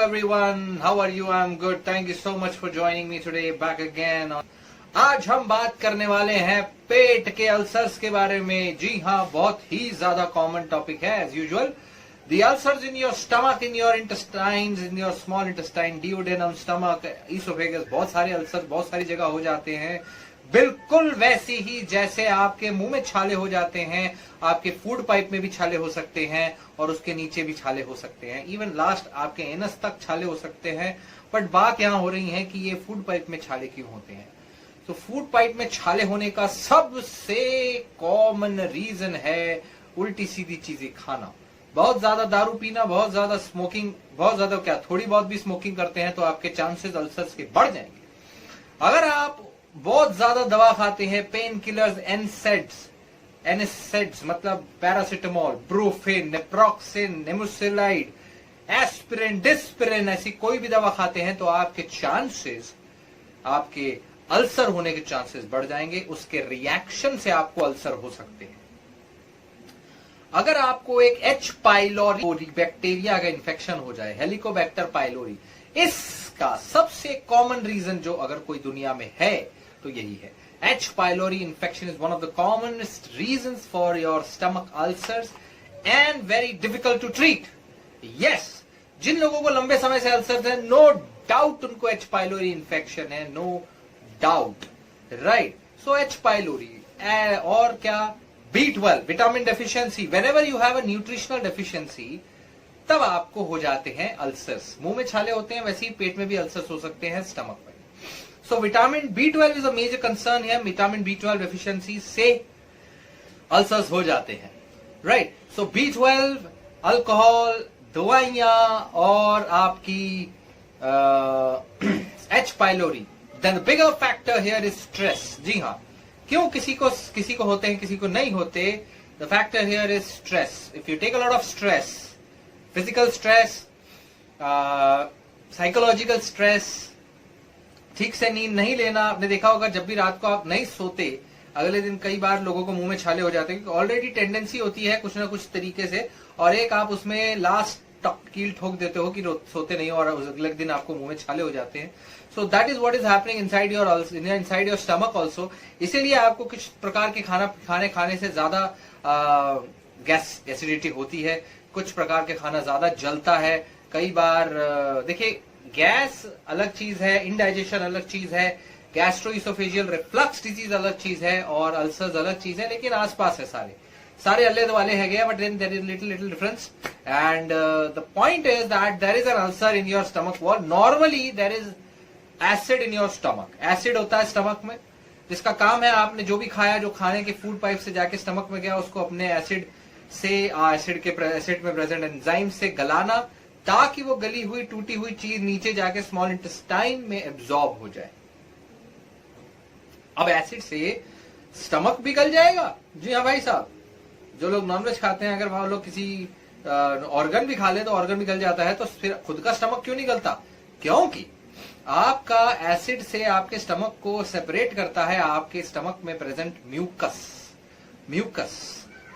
everyone, how are you? I'm good. Thank you so much for joining me today back again. आज हम बात करने वाले हैं पेट के अल्सर्स के बारे में। जी हाँ, बहुत ही ज्यादा कॉमन टॉपिक है as usual. The ulcers in your stomach, in your intestines, in your small intestine, duodenum, stomach, esophagus, बहुत सारे अल्सर बहुत सारी जगह हो जाते हैं। बिल्कुल वैसे ही जैसे आपके मुंह में छाले हो जाते हैं, आपके फूड पाइप में भी छाले हो सकते हैं और उसके नीचे भी छाले हो सकते हैं। इवन लास्ट आपके एनस तक छाले हो सकते हैं। बट बात यहाँ हो रही है कि ये फूड पाइप में छाले क्यों होते हैं। तो फूड पाइप में छाले होने का सबसे कॉमन रीजन है उल्टी सीधी चीजें खाना। बहुत ज्यादा दारू पीना, बहुत ज्यादा स्मोकिंग, बहुत ज्यादा क्या थोड़ी बहुत भी स्मोकिंग करते हैं तो आपके चांसेस अल्सर्स के बढ़ जाएंगे। अगर आप बहुत ज्यादा दवा खाते हैं, पेन किलर्स, एनसेड्स मतलब paracetamol, Brufen, naproxen, nimesulide, aspirin, Disprin, ऐसी कोई भी दवा खाते हैं तो आपके चांसेस, आपके अल्सर होने के चांसेस बढ़ जाएंगे। उसके रिएक्शन से आपको अल्सर हो सकते हैं। अगर आपको एक एच पाइलोरी बैक्टीरिया का इन्फेक्शन हो जाए, हेलिकोबैक्टर पाइलोरी, इसका सबसे कॉमन रीजन जो अगर कोई दुनिया में है तो यही है। H pylori infection is one of the commonest reasons for your stomach ulcers and very difficult to treat. Yes, जिन लोगों को लंबे समय से अल्सर्स है, नो डाउट उनको एच पाइलोरी इन्फेक्शन है, no doubt, right. So H pylori और क्या, B12 vitamin deficiency, whenever you have a nutritional deficiency तब आपको हो जाते हैं अल्सर्स। मुंह में छाले होते हैं, वैसे ही पेट में भी अल्सर्स हो सकते हैं, स्टमक में। So vitamin B12 is a major concern है। विटामिन B12 डेफिशिएंसी से अल्सर्स हो जाते हैं, राइट। सो B12, अल्कोहल, दवाइयां और आपकी H pylori. Then the bigger factor here is stress. जी हाँ, क्यों किसी को होते हैं, किसी को नहीं होते। The factor here is stress. If you take a lot of stress, physical stress, psychological stress, ठीक से नींद नहीं लेना। आपने देखा होगा जब भी रात को आप नहीं सोते, अगले दिन कई बार लोगों को मुंह में छाले हो जाते हैं, क्योंकि ऑलरेडी टेंडेंसी होती है कुछ ना कुछ तरीके से, और एक आप उसमें लास्ट कील ठोक देते हो कि सोते नहीं और अगले दिन आपको मुंह में छाले हो जाते हैं। So that is what is happening inside your stomach also. इसीलिए आपको कुछ प्रकार के खाने से ज्यादा गैस एसिडिटी होती है, कुछ प्रकार के खाना ज्यादा जलता है। कई बार देखिए, गैस अलग चीज है, इंडाइजेशन अलग चीज है, गैस्ट्रोइसोफेजियल रिफ्लक्स डिजीज अलग चीज है और अल्सर्स अलग चीज है, लेकिन आसपास है सारे अल्ले वाले है गए, but then there is little difference. And the point is that there is an ulcer in your stomach wall. Normally there is acid in your stomach. Acid होता है स्टमक में, जिसका काम है आपने जो भी खाया, जो खाने के फूड पाइप से जाके स्टमक में गया, उसको अपने एसिड में प्रेजेंट एंजाइम से गलाना, ताकि वो गली हुई टूटी हुई चीज नीचे जाके स्मॉल इंटेस्टाइन में एब्जॉर्ब हो जाए। अब एसिड से स्टमक भी गल जाएगा। जी हाँ भाई साहब, जो लोग नॉनवेज खाते हैं, अगर वहां लोग किसी ऑर्गन भी खा ले तो ऑर्गन भी गल जाता है, तो फिर खुद का स्टमक क्यों नहीं गलता? क्योंकि आपका एसिड से आपके स्टमक को सेपरेट करता है आपके स्टमक में प्रेजेंट म्यूकस।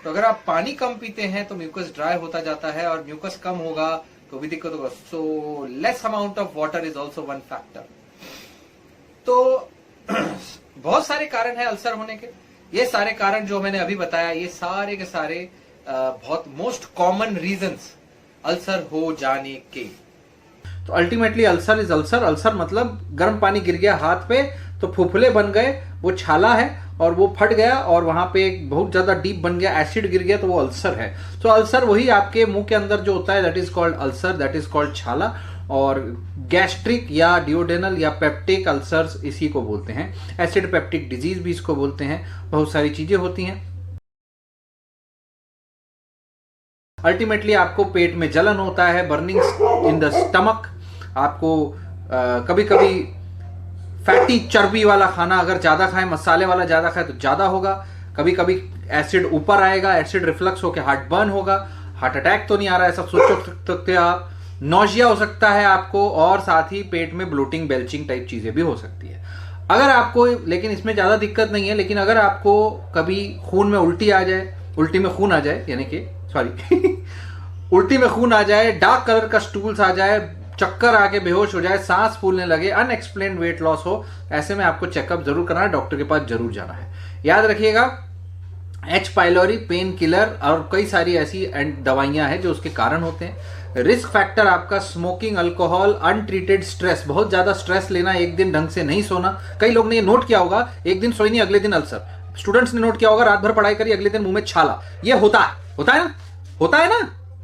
तो अगर आप पानी कम पीते हैं तो म्यूकस ड्राई होता जाता है, और म्यूकस कम होगा तो भी दिक्कत होगा। So less amount of water is also one factor. तो बहुत सारे कारण है अल्सर होने के। ये सारे कारण जो मैंने अभी बताया, ये सारे के सारे बहुत मोस्ट कॉमन रीजंस अल्सर हो जाने के। तो ultimately ulcer is ulcer. Ulcer मतलब गर्म पानी गिर गया हाथ पे तो फुफुले बन गए, वो छाला है और वो फट गया और वहां पे एक बहुत ज्यादा डीप बन गया, एसिड गिर गया, तो वो अल्सर है। तो अल्सर वही आपके मुंह के अंदर जो होता है, that is called ulcer, that is called छाला। और गैस्ट्रिक या डिओडेनल या पेप्टिक अल्सर्स इसी को बोलते हैं। एसिड पेप्टिक डिजीज भी इसको बोलते हैं। बहुत सारी चीजें होती हैं। अल्टीमेटली आपको पेट में जलन होता है, बर्निंग इन द स्टमक। आपको कभी कभी फैटी चर्बी वाला खाना अगर ज्यादा खाएं, मसाले वाला ज्यादा खाएं तो ज्यादा होगा। कभी कभी एसिड ऊपर आएगा, एसिड रिफ्लक्स होकर हार्ट बर्न होगा। हार्ट अटैक तो नहीं आ रहा है, सब सोच सकते हैं आप। नौजिया हो सकता है आपको, और साथ ही पेट में ब्लोटिंग, बेल्चिंग टाइप चीजें भी हो सकती है। अगर आपको, लेकिन इसमें ज्यादा दिक्कत नहीं है, लेकिन अगर आपको कभी खून में उल्टी आ जाए, उल्टी में खून आ जाए, यानी कि सॉरी उल्टी में खून आ जाए, डार्क कलर का स्टूल्स आ जाए, चक्कर आके बेहोश हो जाए, सांस फूलने लगे, अनएक्सप्लेन्ड वेट लॉस हो, ऐसे में आपको चेकअप जरूर करना है, डॉक्टर के पास जरूर जाना है। याद रखिएगा एच पाइलोरी पेन किलर और कई सारी ऐसी दवाइयां हैं जो उसके कारण होते हैं। रिस्क फैक्टर आपका स्मोकिंग, अल्कोहल, अनट्रीटेड स्ट्रेस, बहुत ज्यादा स्ट्रेस लेना, एक दिन ढंग से नहीं सोना। कई लोग ने ये नोट किया होगा, एक दिन सोई नहीं अगले दिन अल्सर। स्टूडेंट्स ने नोट किया होगा, रात भर पढ़ाई करी अगले दिन मुंह में छाला। ये होता है ना,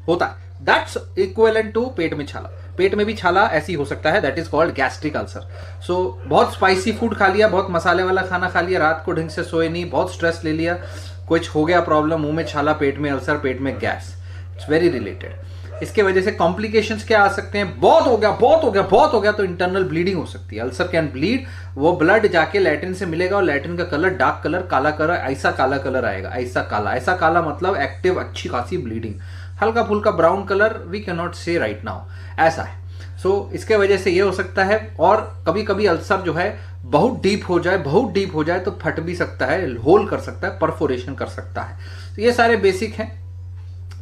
होता है। दैट्स इक्विवेलेंट टू पेट में छाला। पेट में भी छाला ऐसी हो सकता है, that is called gastric ulcer. So बहुत स्पाइसी फूड खा लिया, बहुत मसाले वाला खाना खा लिया, रात को ढंग से सोए नहीं, बहुत स्ट्रेस ले लिया, कुछ हो गया प्रॉब्लम, मुंह में छाला, पेट में अल्सर, पेट में गैस, इट्स वेरी रिलेटेड। इसके वजह से कॉम्प्लिकेशंस क्या आ सकते हैं, बहुत हो गया तो इंटरनल ब्लीडिंग हो सकती है। अल्सर कैन ब्लीड, वो ब्लड जाके लैटिन से मिलेगा और लैटिन का कलर डार्क कलर, काला कलर, ऐसा काला कलर आएगा, ऐसा काला मतलब एक्टिव अच्छी खासी ब्लीडिंग। हल्का फुल्का brown colour we can not say right now, ऐसा है। सो इसके वजह से ये हो सकता है। और कभी कभी अल्सर जो है बहुत डीप हो जाए तो फट भी सकता है, होल कर सकता है, परफोरेशन कर सकता है। तो ये सारे बेसिक हैं।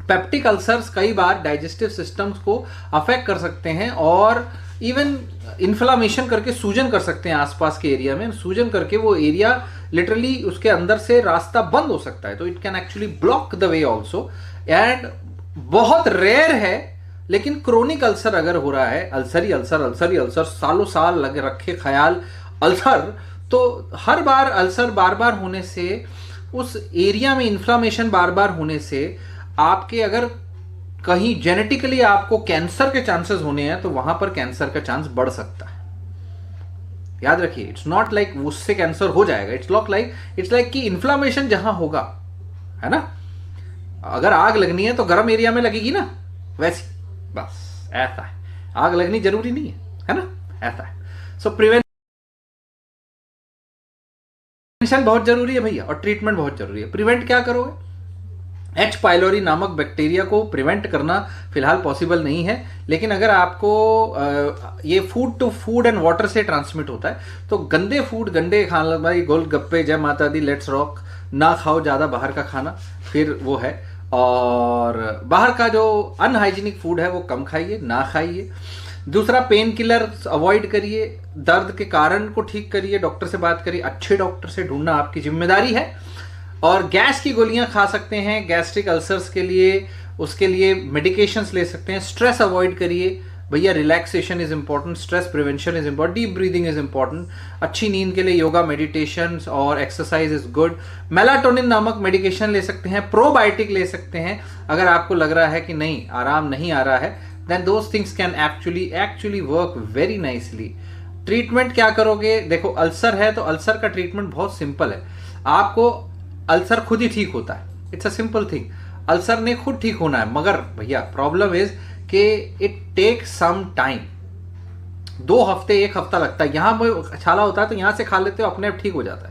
पेप्टिक अल्सर्स कई बार डाइजेस्टिव सिस्टम्स को अफेक्ट कर सकते हैं और इवन इन्फ्लामेशन करके सूजन कर सकते हैं आसपास के एरिया में। सूजन करके वो एरिया लिटरली उसके अंदर से रास्ता बंद हो सकता है, तो it can actually block the way also. And बहुत रेयर है, लेकिन क्रोनिक अल्सर अगर हो रहा है, अल्सर सालों साल लगे रखे ख्याल अल्सर, तो हर बार अल्सर बार बार होने से, उस एरिया में इन्फ्लामेशन बार बार होने से आपके अगर कहीं जेनेटिकली आपको कैंसर के चांसेस होने हैं तो वहां पर कैंसर का चांस बढ़ सकता है। याद रखिए, इट्स नॉट लाइक उससे कैंसर हो जाएगा, इट्स लाइक कि इन्फ्लामेशन जहां होगा, है ना, अगर आग लगनी है तो गर्म एरिया में लगेगी ना, वैसी बस ऐसा है। आग लगनी जरूरी नहीं है ना, ऐसा है। सो प्रिवेंशन बहुत जरूरी है भैया, और ट्रीटमेंट बहुत जरूरी है। प्रिवेंट क्या करोगे? एच पाइलोरी नामक बैक्टीरिया को प्रिवेंट करना फिलहाल पॉसिबल नहीं है, लेकिन अगर आपको ये food to food and water से ट्रांसमिट होता है, तो गंदे फूड, गंदे खाना, भाई गोलगप्पे, जय माता दी, लेट्स रॉक, ना खाओ ज्यादा बाहर का खाना, फिर वो है। और बाहर का जो अनहाइजीनिक फूड है वो कम खाइए, ना खाइए। दूसरा, पेन किलर अवॉइड करिए, दर्द के कारण को ठीक करिए, डॉक्टर से बात करिए, अच्छे डॉक्टर से ढूंढना आपकी जिम्मेदारी है। और गैस की गोलियां खा सकते हैं गैस्ट्रिक अल्सर्स के लिए, उसके लिए मेडिकेशंस ले सकते हैं। स्ट्रेस अवॉइड करिए भैया, relaxation is important, stress prevention is important, deep breathing is important. अच्छी नींद के लिए योगा, मेडिटेशन और एक्सरसाइज इज गुड। मेलाटोनिन नामक मेडिकेशन ले सकते हैं, प्रोबायोटिक ले सकते हैं। अगर आपको लग रहा है कि नहीं, आराम नहीं आ रहा है, then those things can actually work very nicely. Treatment क्या करोगे? देखो, अल्सर है तो अल्सर का ट्रीटमेंट बहुत सिंपल है। आपको अल्सर खुद ही ठीक होता है, it's a simple thing. Ulcer ने खुद ठीक होना है, मगर भैया प्रॉब्लम इज कि इट टेक सम टाइम। 2 हफ्ते 1 हफ्ता लगता है। यहां में छाला होता है तो यहां से खा लेते हो, अपने आप ठीक हो जाता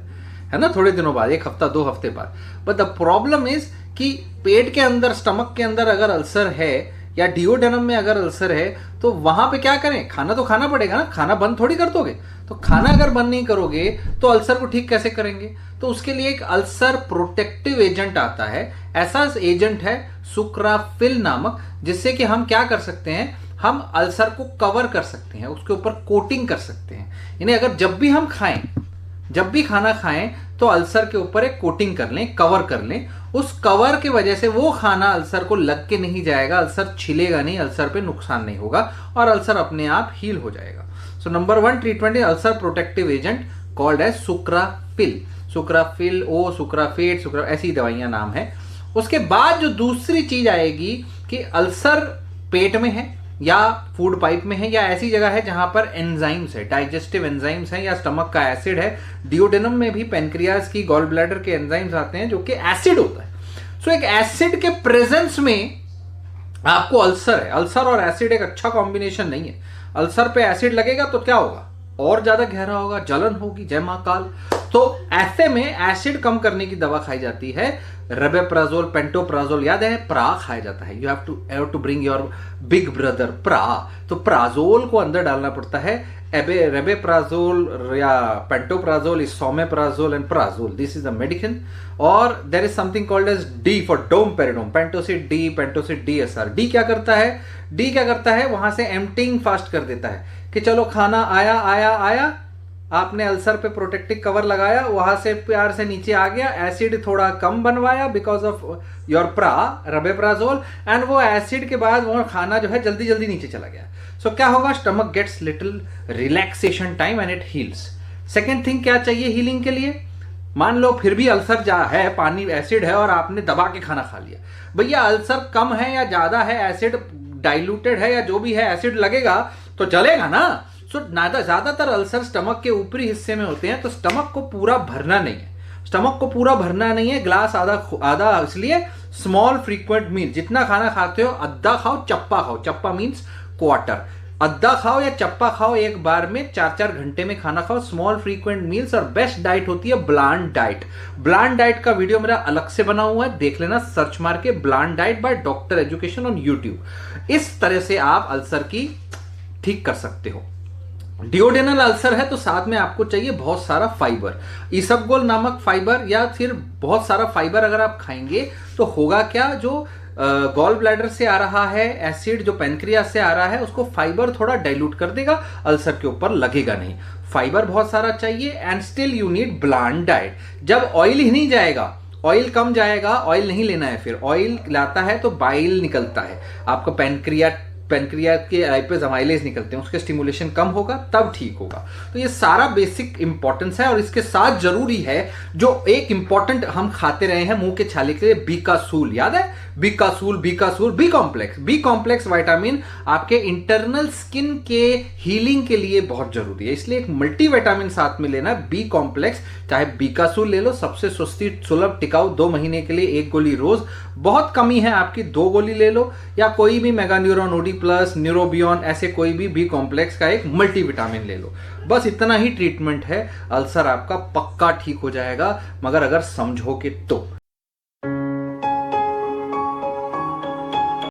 है ना, थोड़े दिनों बाद, 1 हफ्ता 2 हफ्ते बाद। बट द प्रॉब्लम इज कि पेट के अंदर, स्टमक के अंदर अगर अल्सर है या डिओडेनम में अगर अल्सर है, तो वहां पे क्या करें? खाना तो खाना पड़ेगा ना, खाना बंद थोड़ी कर दोगे। तो खाना अगर बंद नहीं करोगे तो अल्सर को ठीक कैसे करेंगे? तो उसके लिए एक अल्सर प्रोटेक्टिव एजेंट आता है। ऐसा एजेंट है सुक्राफिल नामक, जिससे कि हम क्या कर सकते हैं, हम अल्सर को कवर कर सकते हैं, उसके ऊपर कोटिंग कर सकते हैं। यानी अगर जब भी हम खाएं, जब भी खाना खाएं, तो अल्सर के ऊपर एक कोटिंग कर लें, कवर कर लें। उस कवर की वजह से वो खाना अल्सर को लग के नहीं जाएगा, अल्सर छिलेगा नहीं, अल्सर पे नुकसान नहीं होगा और अल्सर अपने आप हील हो जाएगा। So number 1 treatment is ulcer protective agent called as sucrafil. Sucrafil, sucralfate, ऐसी दवाइयां नाम है। उसके बाद जो दूसरी चीज आएगी कि अल्सर पेट में है या फूड पाइप में है या ऐसी जगह है जहां पर एंजाइम्स है, डाइजेस्टिव एंजाइम्स हैं, या स्टमक का एसिड है। डिओडेनम में भी पेनक्रियाज की, गॉल ब्लैडर के एंजाइम्स आते हैं जो कि एसिड होता है। सो एक एसिड के प्रेजेंस में आपको अल्सर है। अल्सर और एसिड एक अच्छा कॉम्बिनेशन नहीं है। अल्सर पे एसिड लगेगा तो क्या होगा? और ज्यादा गहरा होगा, जलन होगी, जय महाकाल। तो ऐसे में एसिड कम करने की दवा खाई जाती है रेबेप्राजोल, पेंटोप्राजोल, याद है प्रा खाया जाता है। You have to bring your big brother प्रा, तो प्राजोल को अंदर डालना पड़ता है। रेबेप्राजोल या pantoprazole is esomeprazole and prazole, this is the medicine. और there is something called as D for domperidone, Pantocid D, Pantocid DSR। D क्या करता है? डी क्या करता है, वहां से एम्प्टिंग फास्ट कर देता है कि चलो खाना आया आया आया, आपने अल्सर पे प्रोटेक्टिव कवर लगाया, वहां से प्यार से नीचे आ गया, एसिड थोड़ा कम बनवाया बिकॉज ऑफ योर रेबेप्राजोल, एंड वो एसिड के बाद वो खाना जो है जल्दी जल्दी नीचे चला गया। सो क्या होगा, stomach gets little relaxation time and it heals. Second thing क्या चाहिए हीलिंग के लिए? मान लो फिर भी अल्सर जा है, पानी एसिड है और आपने दबा के खाना खा लिया, भैया अल्सर कम है या ज्यादा है, एसिड डाइल्यूटेड है या जो भी है, एसिड लगेगा तो चलेगा ना। सो ज्यादातर अल्सर स्टमक के ऊपरी हिस्से में होते हैं, तो स्टमक को पूरा भरना नहीं है, स्टमक को पूरा भरना नहीं है, ग्लास आधा आधा, इसलिए स्मॉल फ्रीक्वेंट मील, जितना खाना खाते हो अद्धा खाओ, चप्पा खाओ, चप्पा मीन्स क्वार्टर, अद्धा खाओ या चप्पा खाओ, एक बार में 4-4 घंटे में खाना खाओ, स्मॉल फ्रीक्वेंट मील्स। और बेस्ट डाइट होती है ब्लांड डाइट। ब्लांड डाइट का वीडियो मेरा अलग से बना हुआ है, देख लेना, सर्च मार के blind diet by doctor education on YouTube. इस तरह से आप अल्सर की ठीक कर सकते हो। डिओडेनल अल्सर है तो साथ में आपको चाहिए बहुत सारा फाइबर, इसबगोल नामक फाइबर, या फिर बहुत सारा फाइबर अगर आप खाएंगे तो होगा क्या, जो गॉल ब्लैडर से आ रहा है एसिड, जो पेनक्रियास से आ रहा है, उसको फाइबर थोड़ा डाइल्यूट कर देगा, अल्सर के ऊपर लगेगा नहीं। फाइबर बहुत सारा चाहिए and still you need blind diet. जब ऑयल ही नहीं जाएगा, ऑयल कम जाएगा, ऑयल नहीं लेना है, फिर ऑयल लाता है तो बाइल निकलता है, आपका पेनक्रिया के लाइपेज अमाइलेज निकलते हैं, उसके स्टिमुलेशन कम होगा तब ठीक होगा। तो ये सारा बेसिक इंपॉर्टेंस है। और इसके साथ जरूरी है जो एक इंपॉर्टेंट हम खाते रहे हैं मुंह के छाले के लिए, बीकासूल, याद है बीकासूल, बी कॉम्प्लेक्स विटामिन आपके इंटरनल स्किन के हीलिंग के लिए बहुत जरूरी है, इसलिए एक मल्टीविटामिन साथ में लेना, बी कॉम्प्लेक्स, चाहे बीकासूल ले लो, सबसे सस्ती सुलभ टिकाऊ, 2 महीने के लिए 1 गोली रोज, बहुत कमी है आपकी 2 गोली ले लो, या कोई भी मेगान्यूरॉन ओडी प्लस, न्यूरोबियन, ऐसे कोई भी बी कॉम्प्लेक्स का एक मल्टीविटामिन ले लो। बस इतना ही ट्रीटमेंट है, अल्सर आपका पक्का ठीक हो जाएगा, मगर अगर समझोगे तो।